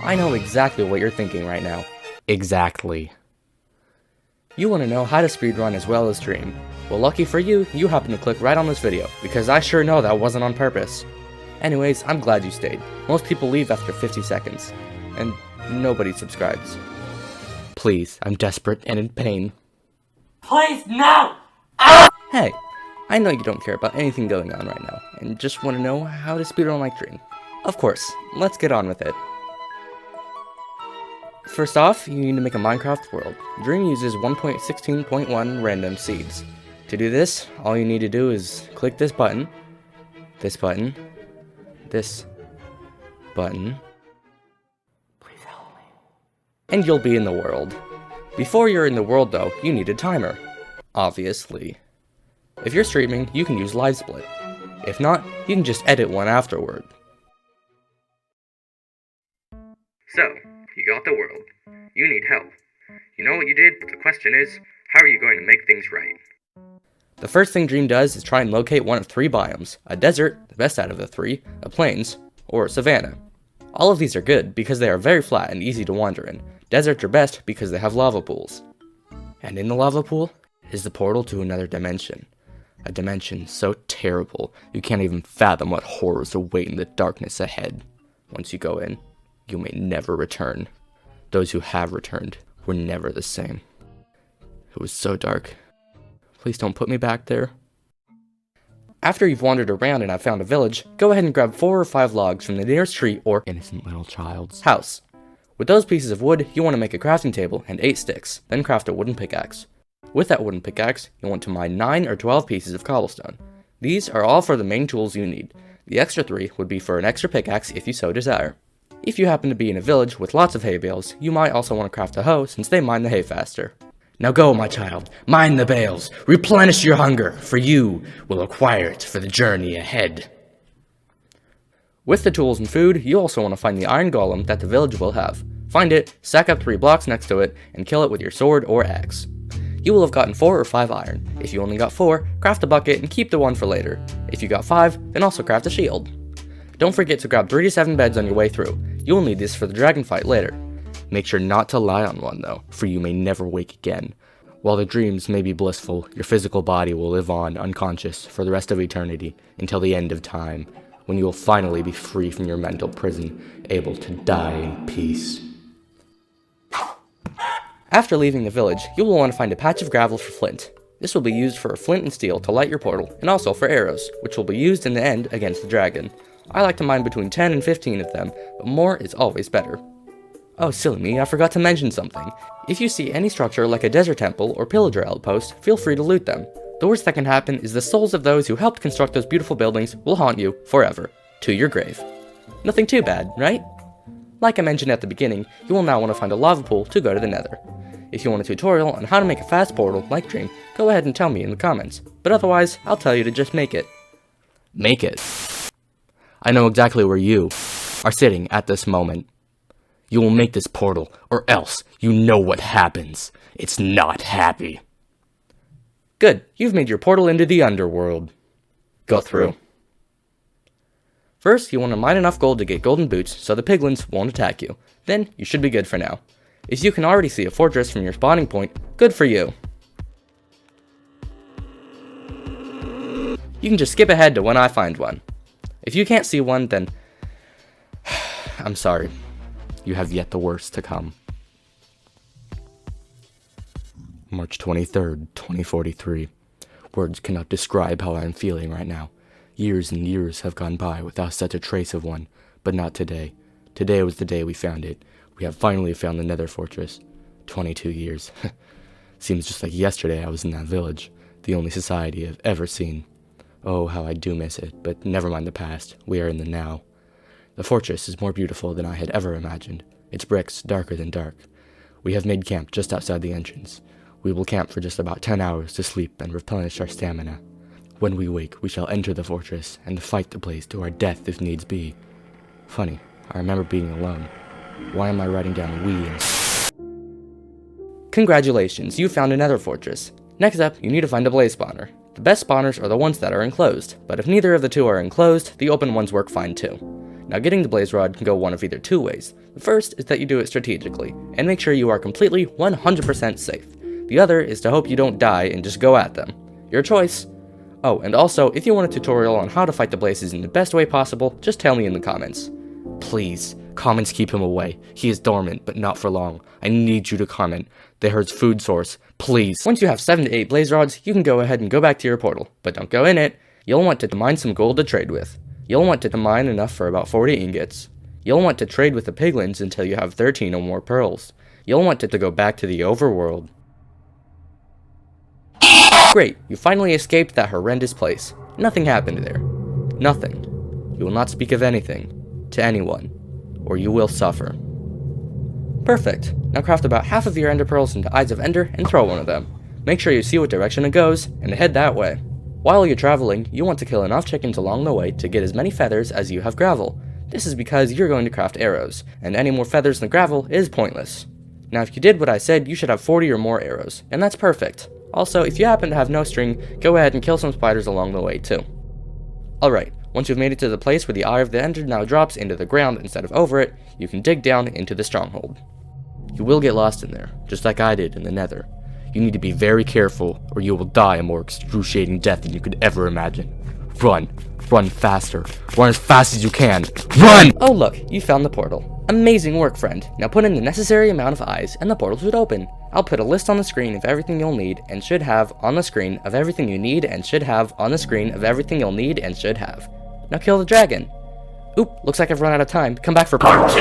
I know exactly what you're thinking right now. Exactly. You want to know how to speedrun as well as dream. Well, lucky for you, you happen to click right on this video, because I sure know that wasn't on purpose. Anyways, I'm glad you stayed. Most people leave after 50 seconds. And nobody subscribes. Please, I'm desperate and in pain. Please, no! Hey, I know you don't care about anything going on right now, and just want to know how to speedrun like Dream. Of course, let's get on with it. First off, you need to make a Minecraft world. Dream uses 1.16.1 random seeds. To do this, all you need to do is click this button, this button, this button. Please help me. And you'll be in the world. Before you're in the world though, you need a timer. Obviously. If you're streaming, you can use live split. If not, you can just edit one afterward. So, you got the world. You need help. You know what you did, but the question is, how are you going to make things right? The first thing Dream does is try and locate one of 3 biomes. A desert, the best out of the 3, a plains, or a savanna. All of these are good because they are very flat and easy to wander in. Deserts are best because they have lava pools. And in the lava pool is the portal to another dimension. A dimension so terrible, you can't even fathom what horrors await in the darkness ahead. Once you go in, you may never return. Those who have returned were never the same. It was so dark. Please don't put me back there. After you've wandered around and have found a village, go ahead and grab 4 or 5 logs from the nearest tree or innocent little child's house. With those pieces of wood, you want to make a crafting table and 8 sticks, then craft a wooden pickaxe. With that wooden pickaxe, you want to mine 9 or 12 pieces of cobblestone. These are all for the main tools you need. The extra 3 would be for an extra pickaxe if you so desire. If you happen to be in a village with lots of hay bales, you might also want to craft a hoe since they mine the hay faster. Now go, my child, mine the bales, replenish your hunger, for you will acquire it for the journey ahead. With the tools and food, you also want to find the iron golem that the village will have. Find it, stack up 3 blocks next to it, and kill it with your sword or axe. You will have gotten 4 or 5 iron. If you only got 4, craft a bucket and keep the 1 for later. If you got 5, then also craft a shield. Don't forget to grab 3 to 7 beds on your way through. You will need this for the dragon fight later. Make sure not to lie on one though, for you may never wake again. While the dreams may be blissful, your physical body will live on unconscious for the rest of eternity, until the end of time, when you will finally be free from your mental prison, able to die in peace. After leaving the village, you will want to find a patch of gravel for flint. This will be used for flint and steel to light your portal, and also for arrows, which will be used in the end against the dragon. I like to mine between 10 and 15 of them, but more is always better. Oh, silly me, I forgot to mention something. If you see any structure like a desert temple or pillager outpost, feel free to loot them. The worst that can happen is the souls of those who helped construct those beautiful buildings will haunt you forever, to your grave. Nothing too bad, right? Like I mentioned at the beginning, you will now want to find a lava pool to go to the nether. If you want a tutorial on how to make a fast portal like Dream, go ahead and tell me in the comments, but otherwise, I'll tell you to just make it. Make it. I know exactly where you are sitting at this moment. You will make this portal, or else you know what happens. It's not happy. Good, you've made your portal into the underworld. Go through. First, you want to mine enough gold to get golden boots so the piglins won't attack you. Then, you should be good for now. If you can already see a fortress from your spawning point, good for you. You can just skip ahead to when I find one. If you can't see one, then I'm sorry. You have yet the worst to come. March 23rd, 2043. Words cannot describe how I am feeling right now. Years and years have gone by without such a trace of one, but not today. Today was the day we found it. We have finally found the Nether Fortress. 22 years. Seems just like yesterday I was in that village, the only society I've ever seen. Oh, how I do miss it, but never mind the past. We are in the now. The fortress is more beautiful than I had ever imagined. Its bricks darker than dark. We have made camp just outside the entrance. We will camp for just about 10 hours to sleep and replenish our stamina. When we wake, we shall enter the fortress and fight the place to our death if needs be. Funny, I remember being alone. Why am I writing down we and... Congratulations, you found another fortress. Next up, you need to find a blaze spawner. The best spawners are the ones that are enclosed, but if neither of the two are enclosed, the open ones work fine too. Now getting the blaze rod can go one of either two ways. The first is that you do it strategically, and make sure you are completely 100% safe. The other is to hope you don't die and just go at them. Your choice. Oh, and also, if you want a tutorial on how to fight the blazes in the best way possible, just tell me in the comments. Please, comments keep him away. He is dormant, but not for long. I need you to comment. They hurt food source. Please. Once you have 7 to 8 blaze rods, you can go ahead and go back to your portal, but don't go in it. You'll want to mine some gold to trade with. You'll want to mine enough for about 40 ingots. You'll want to trade with the piglins until you have 13 or more pearls. You'll want to go back to the overworld. Great, you finally escaped that horrendous place. Nothing happened there. Nothing. You will not speak of anything to anyone, or you will suffer. Perfect. Now craft about half of your ender pearls into Eyes of Ender and throw one of them. Make sure you see what direction it goes, and head that way. While you're traveling, you want to kill enough chickens along the way to get as many feathers as you have gravel. This is because you're going to craft arrows, and any more feathers than gravel is pointless. Now if you did what I said, you should have 40 or more arrows, and that's perfect. Also, if you happen to have no string, go ahead and kill some spiders along the way too. Alright, once you've made it to the place where the Eye of the Ender now drops into the ground instead of over it, you can dig down into the stronghold. You will get lost in there, just like I did in the Nether. You need to be very careful, or you will die a more excruciating death than you could ever imagine. Run! Run faster! Run as fast as you can! RUN! Oh look, you found the portal. Amazing work, friend. Now put in the necessary amount of eyes, and the portal should open. I'll put a list on the screen of everything you'll need, and should have on the screen of everything you need, and should have on the screen of everything you'll need, and should have. Now kill the dragon. Oop, looks like I've run out of time. Come back for part 2.